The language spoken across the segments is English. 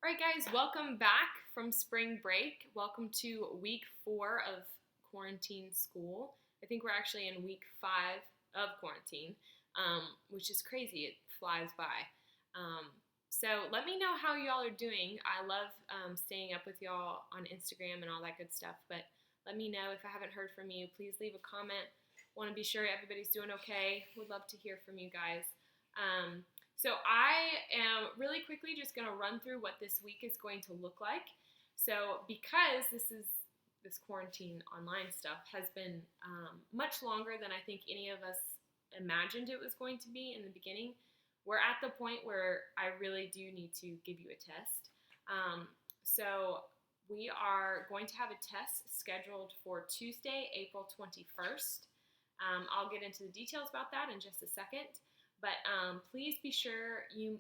All right, guys, welcome back from spring break. Welcome to week 4 of quarantine school. I think we're actually in week 5 of quarantine, which is crazy. It flies by. So let me know how y'all are doing. I love staying up with y'all on Instagram and all that good stuff, but let me know if I haven't heard from you. Please leave a comment. Want to be sure everybody's doing okay. Would love to hear from you guys. So I am really quickly just going to run through what this week is going to look like. So because this quarantine online stuff has been much longer than I think any of us imagined it was going to be in the beginning, we're at the point where I really do need to give you a test. So we are going to have a test scheduled for Tuesday, April 21st. I'll get into the details about that in just a second. But please be sure, you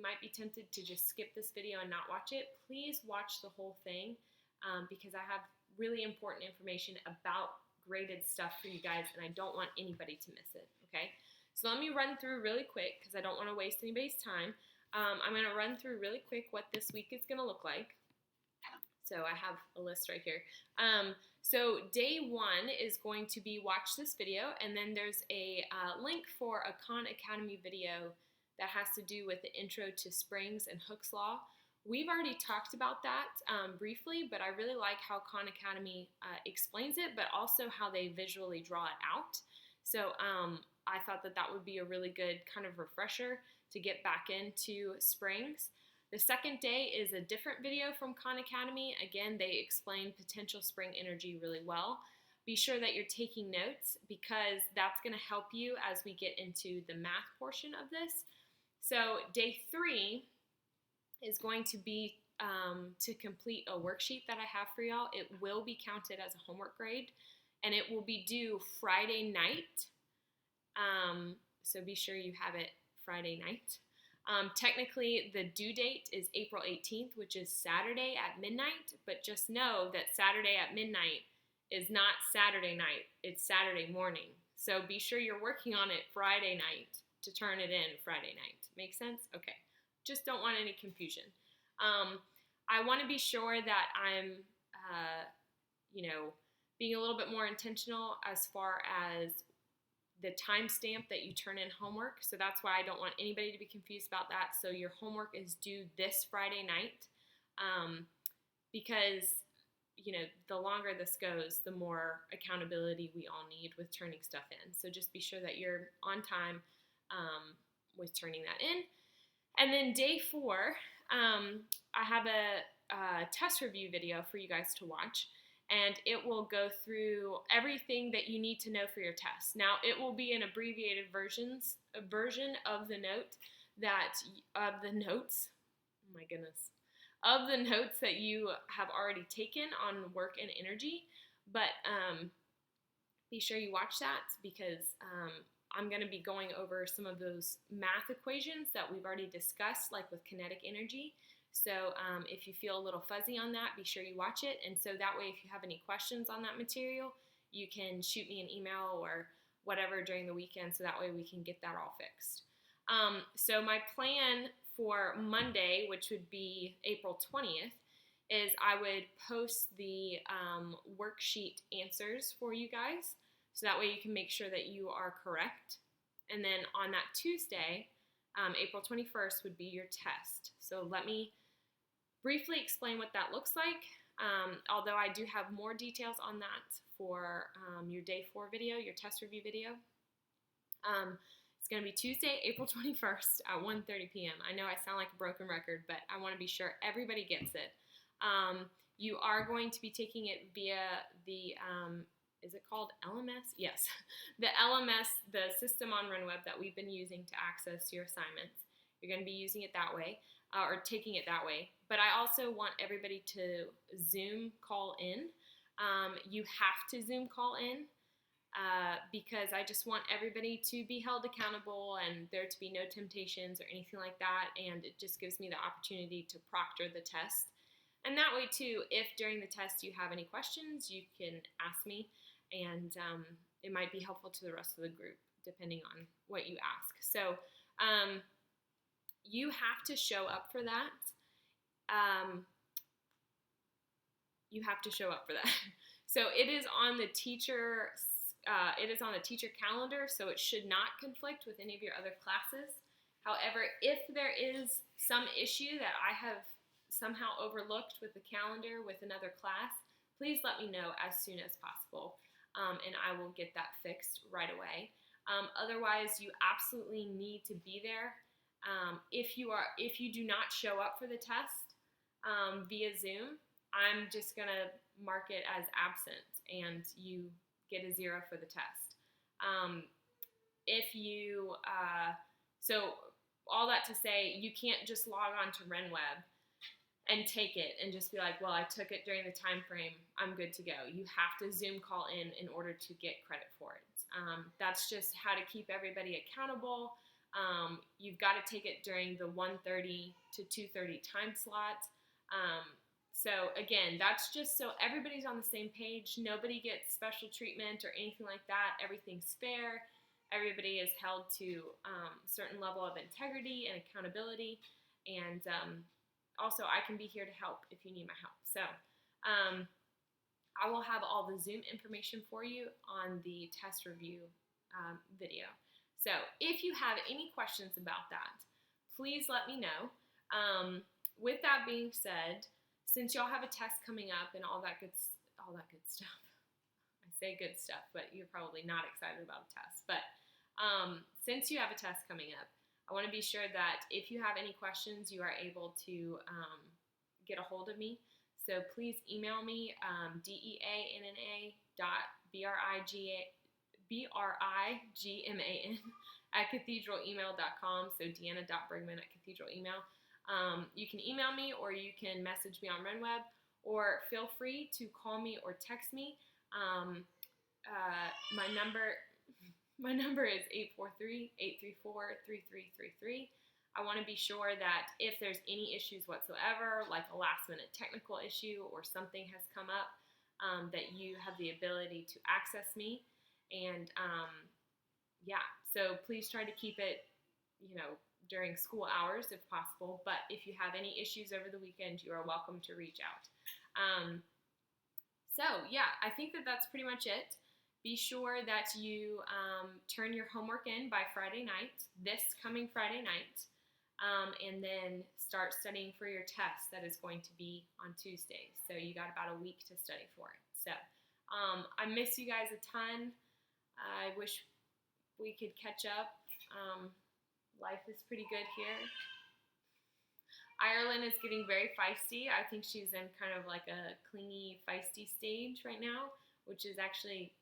might be tempted to just skip this video and not watch it. Please watch the whole thing because I have really important information about graded stuff for you guys, and I don't want anybody to miss it, okay? So let me run through really quick because I don't want to waste anybody's time. I'm going to run through really quick what this week is going to look like. So I have a list right here. So day 1 is going to be watch this video, and then there's a link for a Khan Academy video that has to do with the intro to Springs and Hooke's Law. We've already talked about that briefly, but I really like how Khan Academy explains it, but also how they visually draw it out. So I thought that would be a really good kind of refresher to get back into Springs. The second day is a different video from Khan Academy. Again, they explain potential spring energy really well. Be sure that you're taking notes because that's going to help you as we get into the math portion of this. So day 3 is going to be to complete a worksheet that I have for y'all. It will be counted as a homework grade, and it will be due Friday night. So be sure you have it Friday night. Technically, the due date is April 18th, which is Saturday at midnight, but just know that Saturday at midnight is not Saturday night, it's Saturday morning. So be sure you're working on it Friday night to turn it in Friday night. Make sense? Okay. Just don't want any confusion. I want to be sure that I'm, being a little bit more intentional as far as the timestamp that you turn in homework. So that's why I don't want anybody to be confused about that. So your homework is due this Friday night because, the longer this goes, the more accountability we all need with turning stuff in. So just be sure that you're on time with turning that in. And then day 4, I have a test review video for you guys to watch. And it will go through everything that you need to know for your test. Now, it will be an abbreviated version of the notes that you have already taken on work and energy. But be sure you watch that because I'm going to be going over some of those math equations that we've already discussed, like with kinetic energy. So if you feel a little fuzzy on that, be sure you watch it. And so that way, if you have any questions on that material, you can shoot me an email or whatever during the weekend, so that way we can get that all fixed. So my plan for Monday, which would be April 20th, is I would post the worksheet answers for you guys, so that way you can make sure that you are correct. And then on that Tuesday, April 21st would be your test. So let me briefly explain what that looks like, although I do have more details on that for your day 4 video, your test review video. It's going to be Tuesday, April 21st at 1:30 p.m. I know I sound like a broken record, but I want to be sure everybody gets it. You are going to be taking it via the is it called LMS? Yes, the LMS, the system on RunWeb that we've been using to access your assignments. You're going to be using it that way, or taking it that way. But I also want everybody to Zoom call in. You have to Zoom call in because I just want everybody to be held accountable and there to be no temptations or anything like that. And it just gives me the opportunity to proctor the test. And that way, too, if during the test you have any questions, you can ask me. And it might be helpful to the rest of the group, depending on what you ask. So you have to show up for that. you have to show up for that. So it is on the teacher calendar, so it should not conflict with any of your other classes. However, if there is some issue that I have somehow overlooked with the calendar with another class, please let me know as soon as possible, and I will get that fixed right away. Otherwise, you absolutely need to be there. If you do not show up for the test via Zoom, I'm just gonna mark it as absent, and you get a 0 for the test. So all that to say, you can't just log on to RenWeb and take it and just be like, well, I took it during the time frame, I'm good to go. You have to Zoom call in order to get credit for it. That's just how to keep everybody accountable. You've got to take it during the 1:30 to 2:30 time slot. So again, that's just so everybody's on the same page. Nobody gets special treatment or anything like that. Everything's fair. Everybody is held to a certain level of integrity and accountability. And also, I can be here to help if you need my help. So I will have all the Zoom information for you on the test review video. So if you have any questions about that, please let me know. With that being said, since y'all have a test coming up and all that good stuff, I say good stuff, but you're probably not excited about a test. But since you have a test coming up, I want to be sure that if you have any questions, you are able to get a hold of me. So please email me, deanna.brigman@cathedralemail.com. So deanna.brigman@cathedralemail. You can email me, or you can message me on RenWeb, or feel free to call me or text me. My number is 843-834-3333. I want to be sure that if there's any issues whatsoever, like a last-minute technical issue or something has come up, that you have the ability to access me. And so please try to keep it, during school hours if possible. But if you have any issues over the weekend, you are welcome to reach out. I think that's pretty much it. Be sure that you turn your homework in by Friday night, this coming Friday night, and then start studying for your test that is going to be on Tuesday. So you got about a week to study for it. So I miss you guys a ton. I wish we could catch up. Life is pretty good here. Ireland is getting very feisty. I think she's in kind of like a clingy, feisty stage right now, which is actually,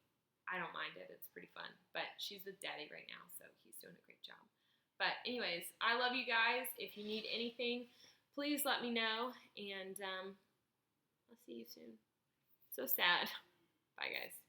I don't mind it. It's pretty fun. But she's with Daddy right now, so he's doing a great job. But anyways, I love you guys. If you need anything, please let me know. And I'll see you soon. So sad. Bye, guys.